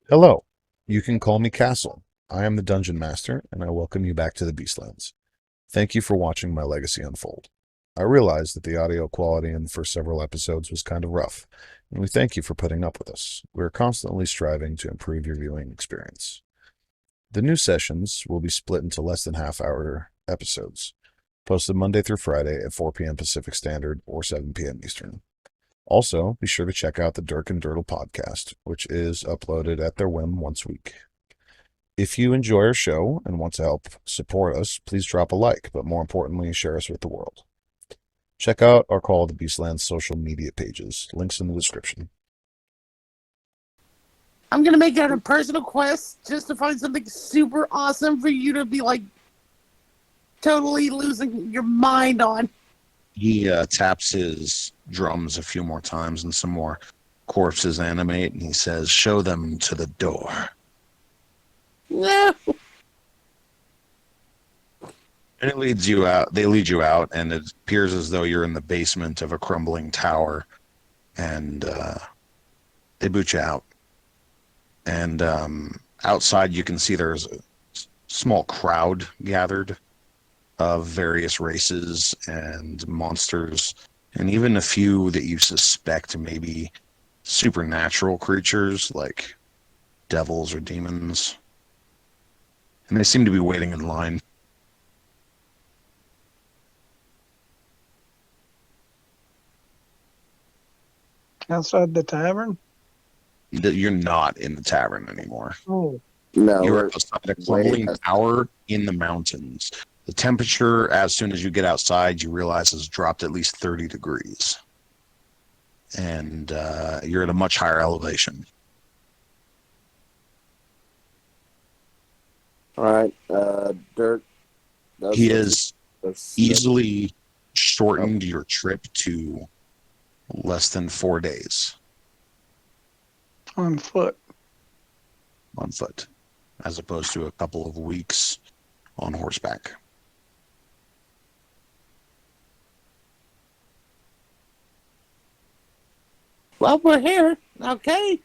Hello, you can call me Castle. I am the Dungeon Master, and I welcome you back to the Beastlands. Thank you for watching my legacy unfold. I realize that the audio quality in the first several episodes was kind of rough, and we thank you for putting up with us. We are constantly striving to improve your viewing experience. The new sessions will be split into less than half-hour episodes, posted Monday through Friday at 4 p.m. Pacific Standard or 7 p.m. Eastern. Also, be sure to check out the Dirk and Dirtle podcast, which is uploaded at their whim once a week. If you enjoy our show and want to help support us, please drop a like, but more importantly, share us with the world. Check out our Call of the Beastlands social media pages. Links in the description. I'm gonna make that a personal quest just to find something super awesome for you to be like totally losing your mind on. He taps his drums a few more times and some more corpses animate, and he says, "Show them to the door." No. And it leads you out. They lead you out, and it appears as though you're in the basement of a crumbling tower, and they boot you out. And outside, you can see there's a small crowd gathered of various races and monsters, and even a few that you suspect maybe supernatural creatures like devils or demons. And they seem to be waiting in line. Outside the tavern? You're not in the tavern anymore. Oh, No, You're we're outside a crumbling waiting. tower in the mountains. The temperature, as soon as you get outside, you realize has dropped at least 30 degrees. And you're at a much higher elevation. All right, Dirk. He has That's easily shortened your trip to less than 4 days on foot. on foot, as opposed to a couple of weeks on horseback. Well, we're here. Okay.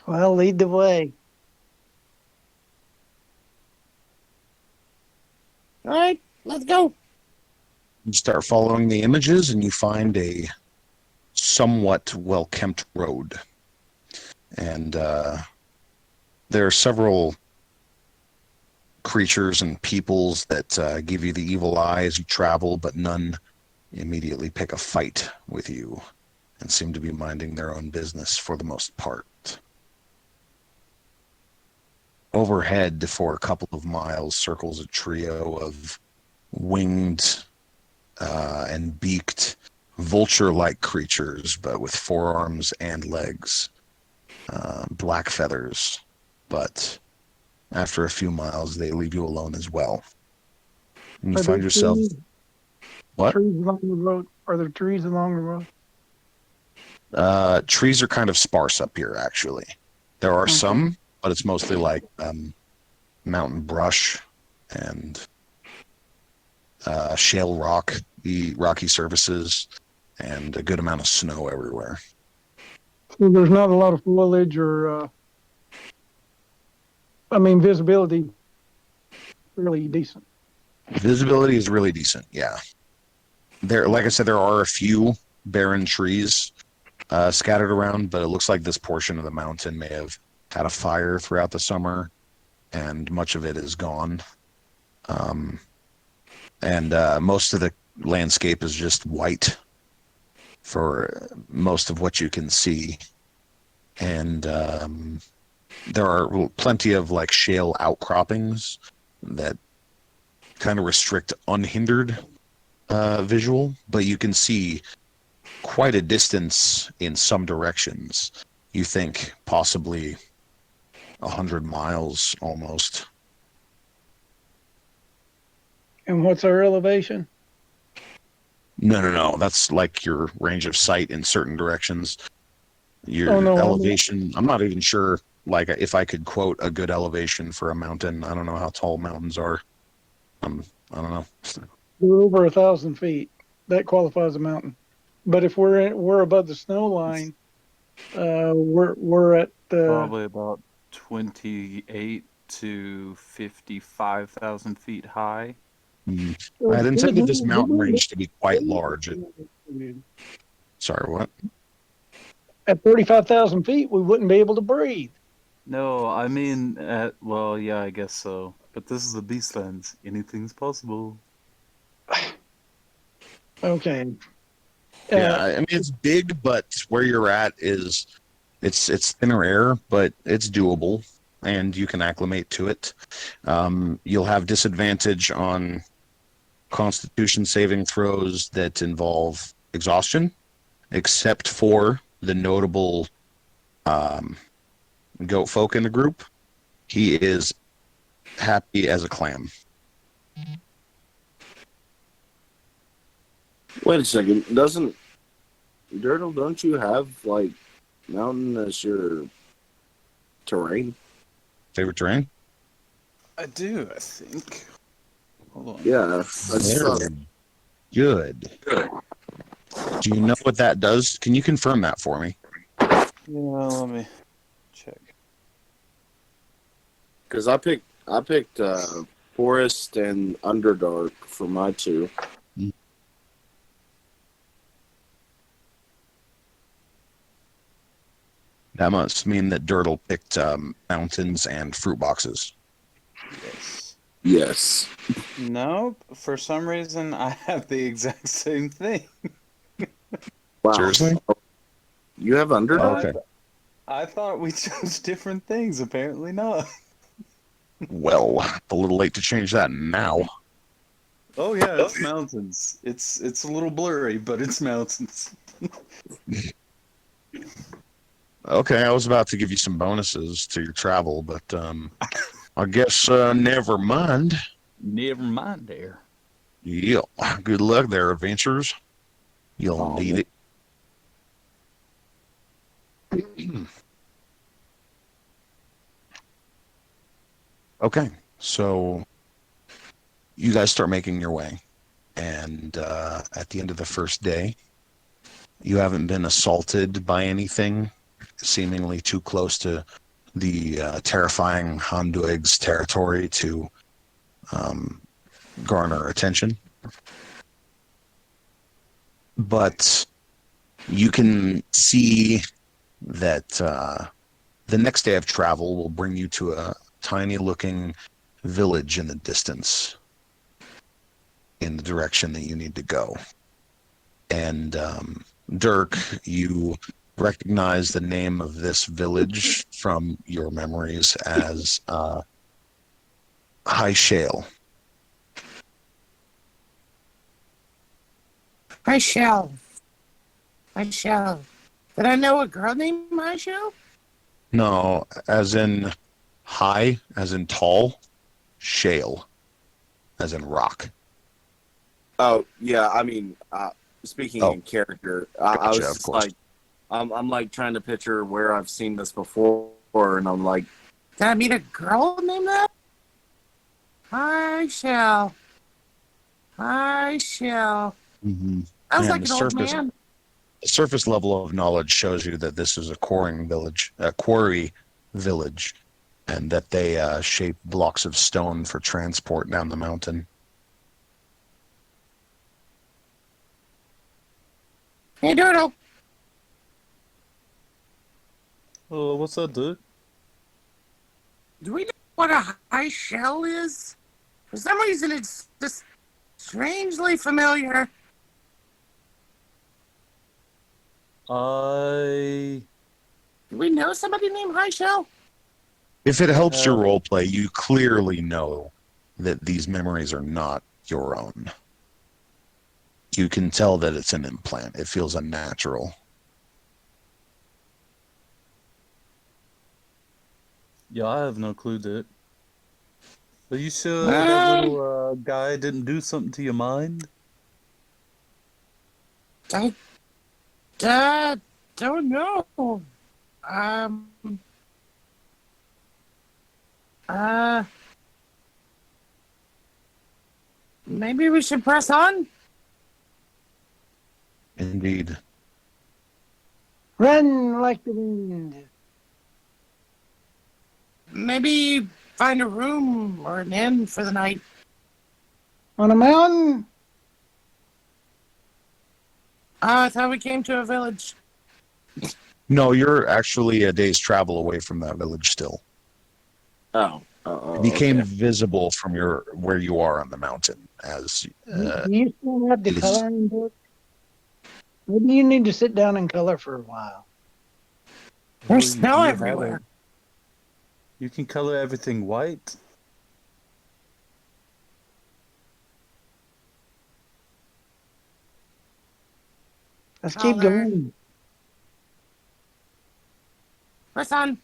Well, lead the way. All right. Let's go. You start following the images, and you find a somewhat well-kept road. And there are several creatures and peoples that give you the evil eye as you travel, but none immediately pick a fight with you and seem to be minding their own business for the most part. Overhead, for a couple of miles, circles a trio of winged and beaked vulture-like creatures, but with forearms and legs, black feathers. But after a few miles, they leave you alone as well. And you Are find there yourself... What? trees along the road? Are there trees along the road? Trees are kind of sparse up here, actually. There are Okay. some, but it's mostly like mountain brush and shale rock, the rocky surfaces, and a good amount of snow everywhere. So there's not a lot of foliage or, visibility really decent. Visibility is really decent, yeah. There, like I said, there are a few barren trees scattered around, but it looks like this portion of the mountain may have had a fire throughout the summer, and much of it is gone. And most of the landscape is just white for most of what you can see. And there are plenty of like shale outcroppings that kind of restrict unhindered visual, but you can see quite a distance in some directions. You think possibly 100 miles almost. And what's our elevation? No. That's like your range of sight in certain directions. Your Oh, no, elevation, I'm not even sure like if I could quote a good elevation for a mountain. I don't know how tall mountains are. I don't know. We're over 1,000 feet. That qualifies a mountain. But if we're above the snow line, We're at Probably about 28 to 55,000 feet high. I had intended this mountain range to be quite large. Sorry, what? at 35,000 feet. We wouldn't be able to breathe. No, I mean, well, yeah, I guess so. But this is the Beastlands. Anything's possible. Okay. Yeah, I mean it's big, but where you're at is it's thinner air, but it's doable, and you can acclimate to it. You'll have disadvantage on Constitution saving throws that involve exhaustion, except for the notable goat folk in the group. He is happy as a clam. Wait a second. Doesn't Dirtle? Don't you have like mountain as your terrain? Favorite terrain? I do, I think. Hold on. Yeah, that's Good. Do you know what that does? Can you confirm that for me? Yeah, let me check. because I picked Forest and Underdark for my two. That must mean that Dirtle picked mountains and fruit boxes. Yes. Yes. Nope. For some reason, I have the exact same thing. Wow. Seriously? You have Underdark? Okay. I thought we chose different things. Apparently not. Well, a little late to change that now. Oh yeah, it's mountains. It's a little blurry, but it's mountains. Okay, I was about to give you some bonuses to your travel, but I guess never mind. Never mind there. Yeah, good luck there, adventurers. You'll need it. Okay, so you guys start making your way, and at the end of the first day, you haven't been assaulted by anything seemingly too close to the terrifying Hondueg's territory to garner attention. But you can see that the next day of travel will bring you to a tiny-looking village in the distance in the direction that you need to go. And Dirk, you recognize the name of this village from your memories as High Shale. I shall. I shall. Did I know a girl named I shall? No, as in high, as in tall, shale, as in rock. Oh yeah, I mean, speaking Oh. in character, I Gotcha, was of just course. like, I'm like trying to picture where I've seen this before, and I'm like, Did I meet a girl named that? I shall. I shall. Mm-hmm. Sounds And like an old man. the surface level of knowledge shows you that this is a quarry village, and that they shape blocks of stone for transport down the mountain. Hey, Doodle. Oh, what's up, dude? Do we know what a high shell is? For some reason, it's just strangely familiar. I Do we know somebody named High Shell? If it helps your have roleplay, you clearly know that these memories are not your own. You can tell that it's an implant. It feels unnatural. Yeah, I have no clue, dude. Are you sure that little guy didn't do something to your mind? I don't know. Maybe we should press on? Indeed. Run like the wind. Maybe find a room or an inn for the night. On a mountain? I thought we came to a village. No, you're actually a day's travel away from that village still. It became Okay. visible from where you are on the mountain as Do you still have the it is- coloring book? Maybe you need to sit down and color for a while. There's Well, snow you everywhere. You can color everything white. Let's keep Color. going. Press on.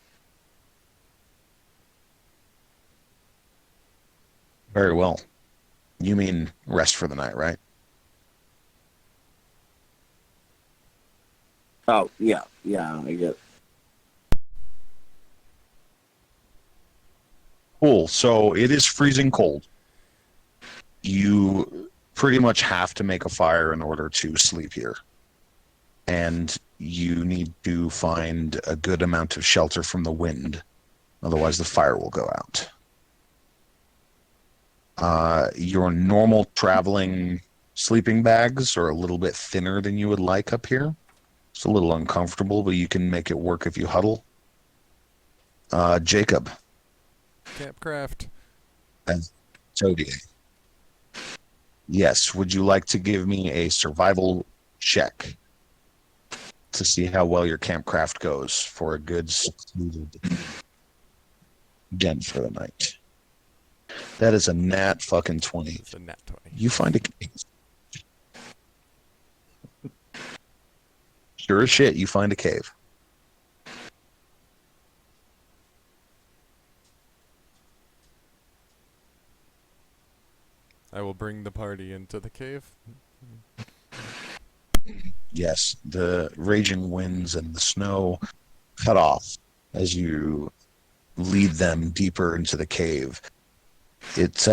very well. You mean rest for the night, right? Oh, yeah, I get. Cool. So it is freezing cold. You pretty much have to make a fire in order to sleep here. And you need to find a good amount of shelter from the wind. Otherwise, the fire will go out. Your normal traveling sleeping bags are a little bit thinner than you would like up here. It's a little uncomfortable, but you can make it work if you huddle. Jacob. Campcraft. And Zodiac. Yes, would you like to give me a survival check to see how well your campcraft goes for a good secluded den for the night? That is a nat fucking 20. It's a nat 20. You find a cave. Sure as shit, you find a cave. I will bring the party into the cave. Yes, the raging winds and the snow cut off as you lead them deeper into the cave. It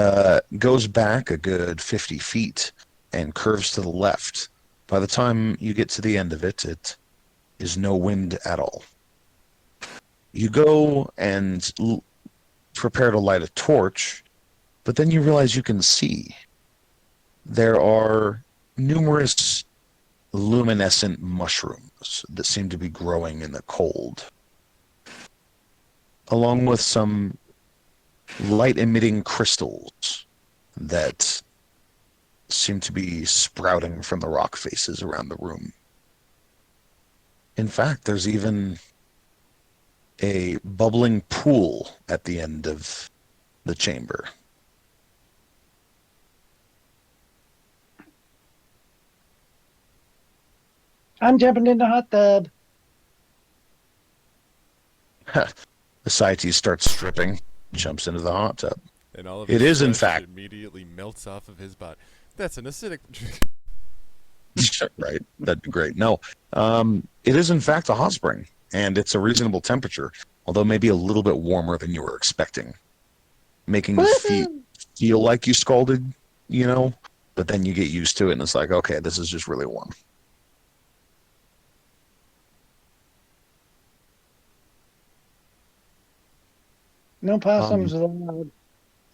goes back a good 50 feet and curves to the left. By the time you get to the end of it, it is no wind at all. You go and prepare to light a torch, but then you realize you can see. There are numerous luminescent mushrooms that seem to be growing in the cold, along with some light-emitting crystals that seem to be sprouting from the rock faces around the room. In fact, there's even a bubbling pool at the end of the chamber. I'm jumping in the hot tub. The Saites starts stripping, jumps into the hot tub. And all of It his is, in flesh fact. immediately melts off of his body. That's an acidic. Right, that'd be great. No, it is in fact a hot spring, and it's a reasonable temperature, although maybe a little bit warmer than you were expecting, making you feel like you scalded, but then you get used to it, and it's like, okay, this is just really warm. No possums allowed.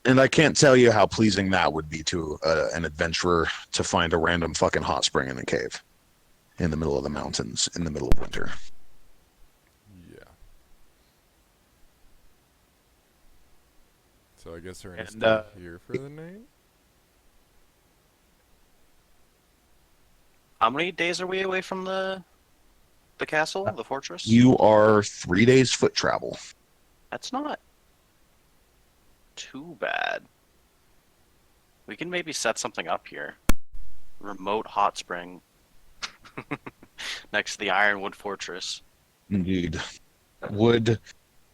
And I can't tell you how pleasing that would be to an adventurer to find a random fucking hot spring in a cave in the middle of the mountains in the middle of winter. Yeah. So I guess we're gonna And, stay here for the night. How many days are we away from the castle, the fortress? You are 3 days foot travel. That's not too bad. We can maybe set something up here. Remote hot spring next to the Ironwood Fortress. Indeed. Would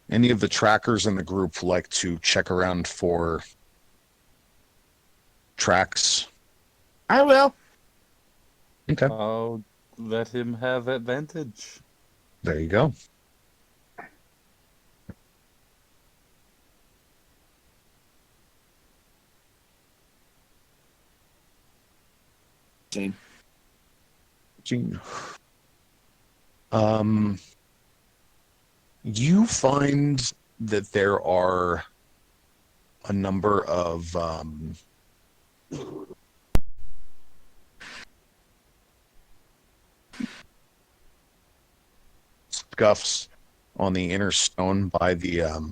any of the trackers in the group like to check around for tracks? I will. Okay. I'll let him have advantage. There you go. Same. You find that there are a number of scuffs on the inner stone by the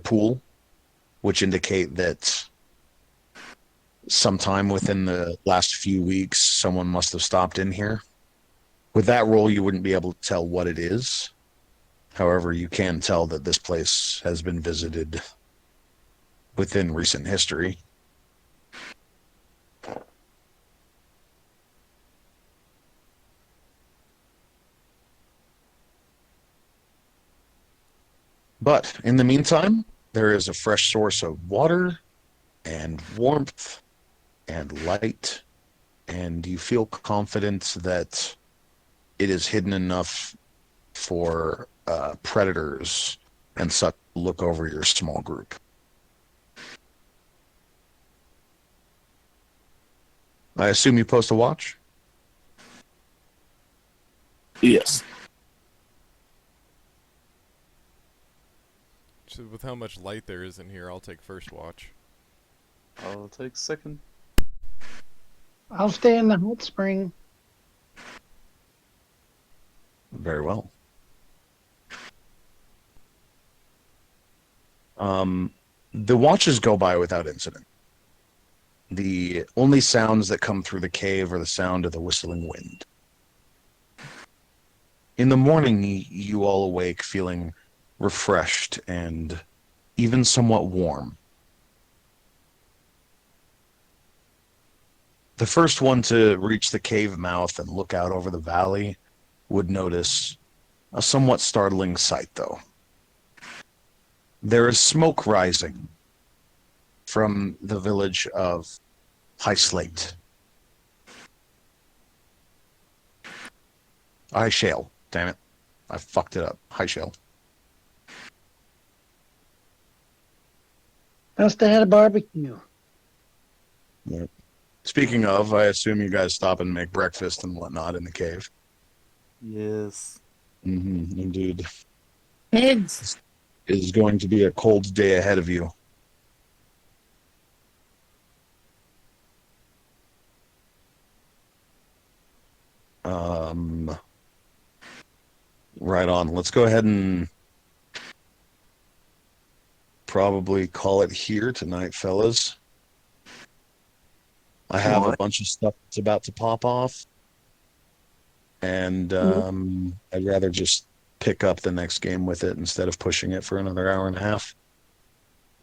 pool, which indicate that sometime within the last few weeks, someone must have stopped in here. With that roll, you wouldn't be able to tell what it is. However, you can tell that this place has been visited within recent history. But in the meantime, there is a fresh source of water and warmth and light, and you feel confident that it is hidden enough for predators and such to look over your small group. I assume you post a watch? Yes. So with how much light there is in here, I'll take first watch. I'll take second. I'll stay in the hot spring. Very well. The watches go by without incident. The only sounds that come through the cave are the sound of the whistling wind. In the morning, you all awake feeling refreshed and even somewhat warm. The first one to reach the cave mouth and look out over the valley would notice a somewhat startling sight, though. There is smoke rising from the village of High Slate. High Shale, damn it. I fucked it up. High Shale. Must have had a barbecue. Yep. Speaking of, I assume you guys stop and make breakfast and whatnot in the cave. Yes. Indeed. Kids. It is going to be a cold day ahead of you. Right on. Let's go ahead and probably call it here tonight, fellas. I have a bunch of stuff that's about to pop off, and I'd rather just pick up the next game with it instead of pushing it for another hour and a half.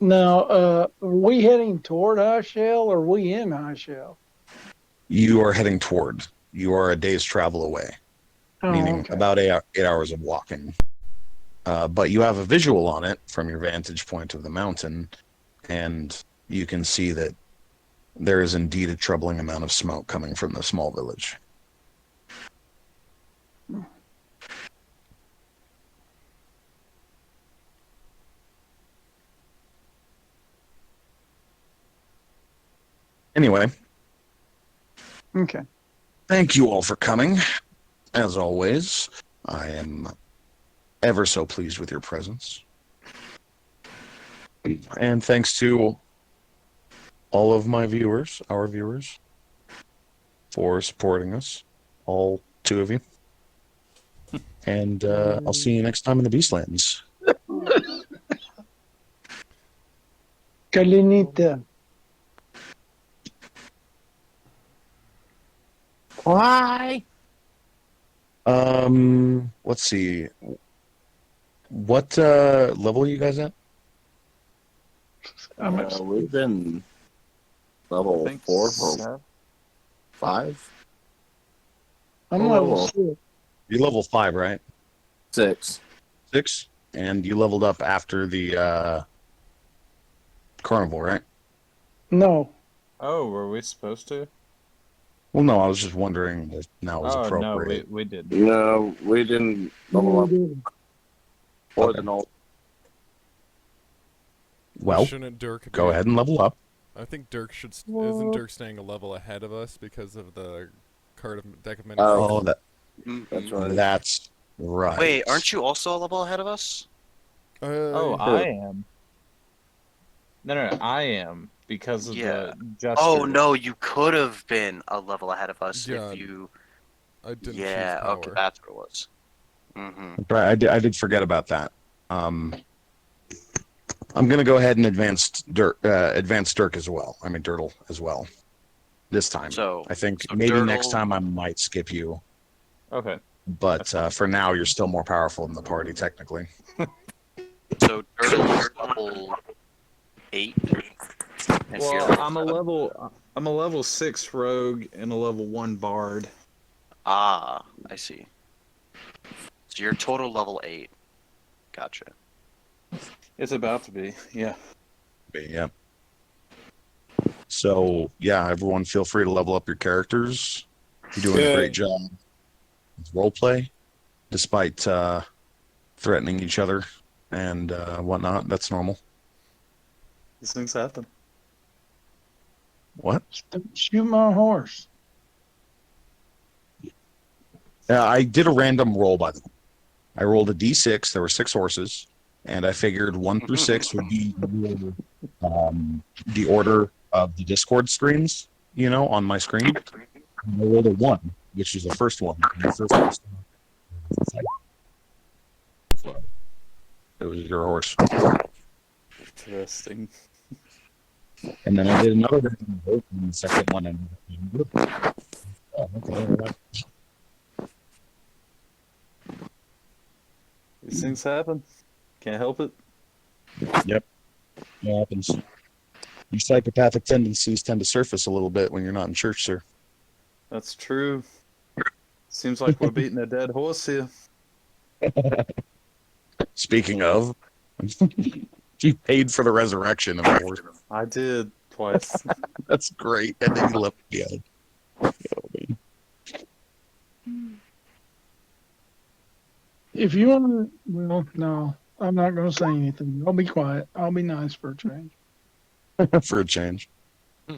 Now, are we heading toward High Shell or are we in High Shell? You are heading toward. You are a day's travel away, meaning okay. about 8 hours of walking. But you have a visual on it from your vantage point of the mountain, and you can see that there is indeed a troubling amount of smoke coming from the small village. Anyway, Okay. thank you all for coming. As always, I am ever so pleased with your presence. And thanks to all of my viewers, our viewers, for supporting us, all 2 of you. And I'll see you next time in the Beastlands. Kalinita. Why? Let's see. What level are you guys at? We've been level I think 4 or seven. 5? I'm Oh, level well. 6. You're level 5, right? 6. 6? And you leveled up after the carnival, right? No. Oh, were we supposed to? Well, no, I was just wondering if now was Oh, no, appropriate. we didn't. No, we didn't level up more than all. Well, Shouldn't Dirk go ahead and level up. I think Dirk should. Isn't Dirk staying a level ahead of us because of the deck of many Oh. cards? Oh, That's right. That's right. Wait, aren't you also a level ahead of us? Oh, Uh, I am. No, I am because of Yeah. the jester. Oh no, you could have been a level ahead of us Yeah, if you. I didn't choose Yeah. Okay, power. that's what it was. Mm-hmm. Right, I did forget about that. I'm gonna go ahead and advance Dirk as well. I mean Dirtle as well. This time, So, I think so maybe next Dirtle. time I might skip you, Okay. but for now you're still more powerful in the party technically. So Dirtle's level 8. And so you're Well, level I'm a 7. level 6 rogue and a level 1 bard. Ah, I see. So you're total level 8. Gotcha. It's about to be, yeah. But, yeah. So yeah, everyone feel free to level up your characters. You're doing a great job with roleplay, despite threatening each other and whatnot. That's normal. These things happen. What? Shoot my horse. Yeah, I did a random roll by the way. I rolled a d6. There were 6 horses, and I figured 1 through 6 would be the order of the Discord screens, on my screen. And I rolled a 1, which is the first one. And the first one it was your horse. Interesting. And then I did another random roll, and the second one. And oh, okay. These things happen. Can't help it. Yep. It happens. Your psychopathic tendencies tend to surface a little bit when you're not in church, sir. That's true. Seems like we're beating a dead horse here. Speaking of, you paid for the resurrection of the horse. I did twice. That's great. And then you left me out. If you want to, well, no, I'm not going to say anything. I'll be quiet. I'll be nice for a change. For a change.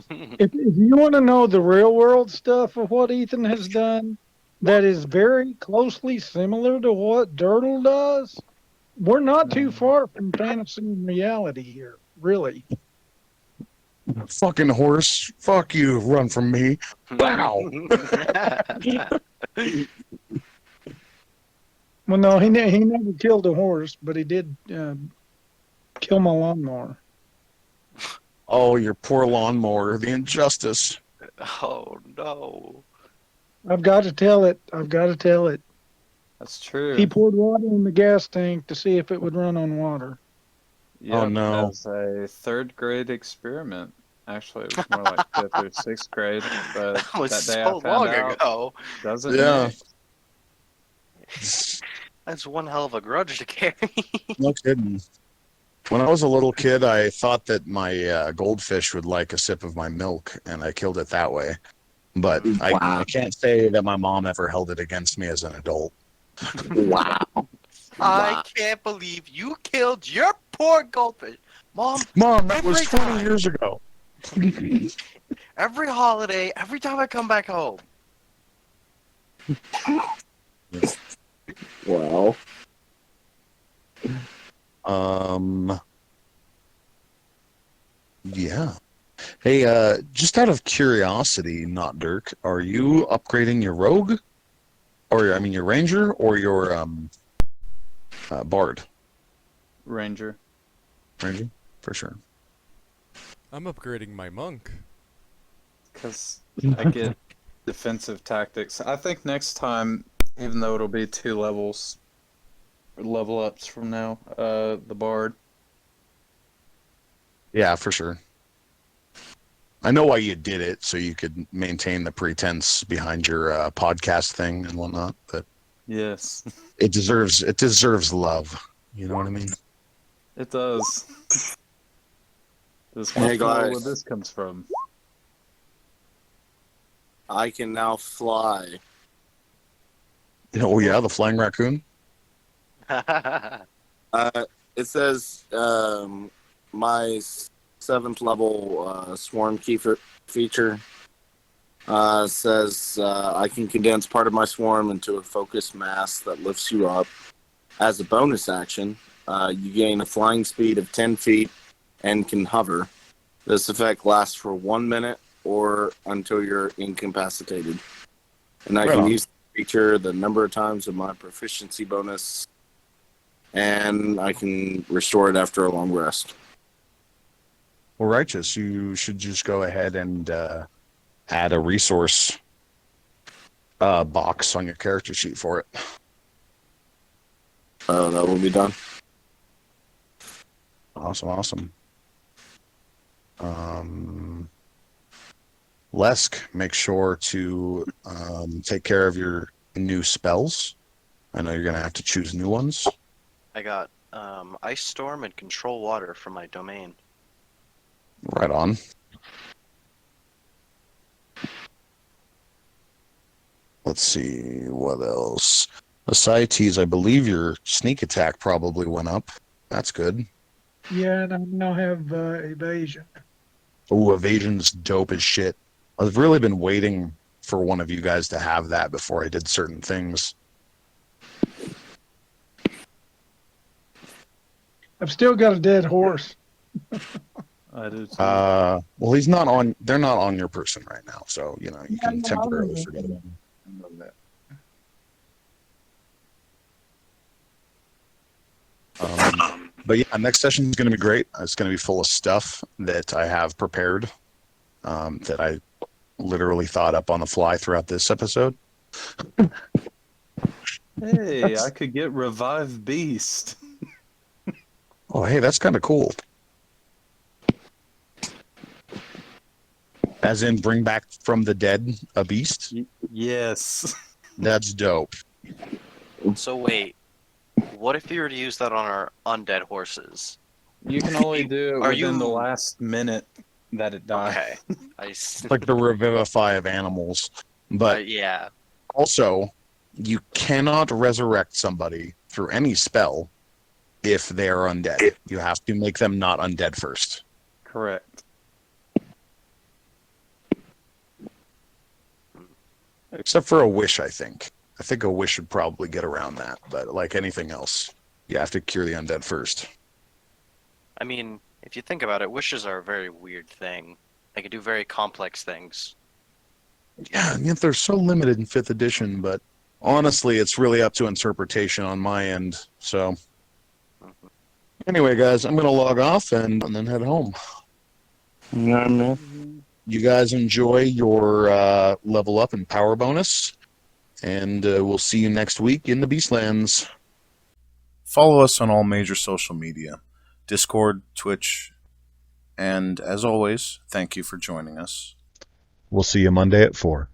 If you want to know the real world stuff of what Ethan has done, that is very closely similar to what Dirtle does, we're not too far from fantasy and reality here, really. Fucking horse. Fuck you. Run from me. Wow. Well, no, he never killed a horse, but he did kill my lawnmower. Oh, your poor lawnmower. The injustice. Oh no. I've got to tell it. I've got to tell it. That's true. He poured water in the gas tank to see if it would run on water. Yep, Oh, no. As a 3rd grade experiment. Actually, it was more like 5th or 6th grade. But That was that day so I found long out, ago. doesn't Yeah. mix. That's one hell of a grudge to carry. No kidding. When I was a little kid, I thought that my goldfish would like a sip of my milk, and I killed it that way. But I can't say that my mom ever held it against me as an adult. Wow. I can't believe you killed your poor goldfish. Mom, Mom, that was Every 20 time. years ago. every holiday, every time I come back home. Well, Yeah. Hey, just out of curiosity, not Dirk, are you upgrading your rogue? Or, I mean, your ranger or your bard? Ranger. Ranger? For sure. I'm upgrading my monk. Because I get defensive tactics. I think next time, even though it'll be 2 levels, or level ups from now, the bard. Yeah, for sure. I know why you did it, so you could maintain the pretense behind your podcast thing and whatnot, but Yes, it deserves love. You know what I mean? it does. There's Hey, much more guys. where this comes from. I can now fly. Oh yeah, the flying raccoon. It says my 7th level swarm feature. Says I can condense part of my swarm into a focused mass that lifts you up. As a bonus action, you gain a flying speed of 10 feet and can hover. This effect lasts for 1 minute or until you're incapacitated. And I Right can on. use the feature the number of times of my proficiency bonus, and I can restore it after a long rest. Well, Righteous, you should just go ahead and add a resource box on your character sheet for it. That will be done. Awesome. Lesk, make sure to take care of your new spells. I know you're going to have to choose new ones. I got Ice Storm and Control Water for my domain. Right on. Let's see, what else? Ascites, I believe your sneak attack probably went up. That's good. Yeah, and I now have evasion. Oh, evasion's dope as shit. I've really been waiting for one of you guys to have that before I did certain things. I've still got a dead horse. I do too. Well, he's not on. They're not on your person right now, so you know you Yeah, can no, temporarily I know forget about that. I know that. But yeah, next session is going to be great. It's going to be full of stuff that I have prepared, that I literally thought up on the fly throughout this episode. Hey, I could get Revive Beast. Oh, hey, that's kind of cool. As in, bring back from the dead a beast. Yes. That's dope. So wait, what if you were to use that on our undead horses? You can only do it Are within the you- last minute that it dies. Okay. It's like the revivify of animals. But yeah. also, you cannot resurrect somebody through any spell if they are undead. You have to make them not undead first. Correct. Except for a wish, I think. I think a wish would probably get around that. But like anything else, you have to cure the undead first. I mean, if you think about it, wishes are a very weird thing. They can do very complex things. Yeah, and yet they're so limited in 5th edition, but honestly, it's really up to interpretation on my end. So, anyway, guys, I'm going to log off and then head home. Yeah, man. You guys enjoy your level up and power bonus, and we'll see you next week in the Beastlands. Follow us on all major social media, Discord, Twitch, and as always, thank you for joining us. We'll see you Monday at 4.